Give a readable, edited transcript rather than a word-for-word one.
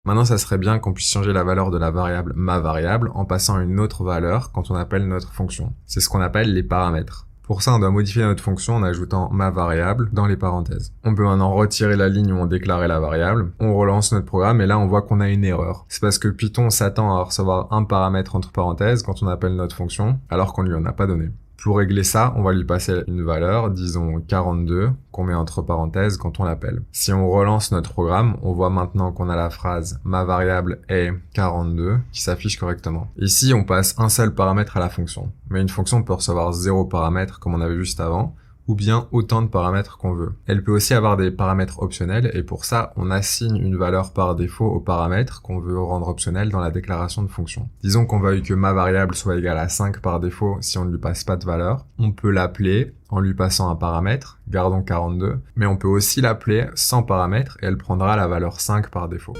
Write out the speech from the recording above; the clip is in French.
Maintenant, ça serait bien qu'on puisse changer la valeur de la variable ma variable en passant à une autre valeur quand on appelle notre fonction. C'est ce qu'on appelle les paramètres. Pour ça, on doit modifier notre fonction en ajoutant ma variable dans les parenthèses. On peut maintenant retirer la ligne où on déclarait la variable. On relance notre programme et là, on voit qu'on a une erreur. C'est parce que Python s'attend à recevoir un paramètre entre parenthèses quand on appelle notre fonction, alors qu'on lui en a pas donné. Pour régler ça, on va lui passer une valeur, disons 42, qu'on met entre parenthèses quand on l'appelle. Si on relance notre programme, on voit maintenant qu'on a la phrase « ma variable est 42 » qui s'affiche correctement. Ici, on passe un seul paramètre à la fonction. Mais une fonction peut recevoir 0 paramètres comme on avait vu juste avant, ou bien autant de paramètres qu'on veut. Elle peut aussi avoir des paramètres optionnels et pour ça, on assigne une valeur par défaut aux paramètres qu'on veut rendre optionnels dans la déclaration de fonction. Disons qu'on veuille que ma variable soit égale à 5 par défaut si on ne lui passe pas de valeur. On peut l'appeler en lui passant un paramètre, gardons 42, mais on peut aussi l'appeler sans paramètre et elle prendra la valeur 5 par défaut.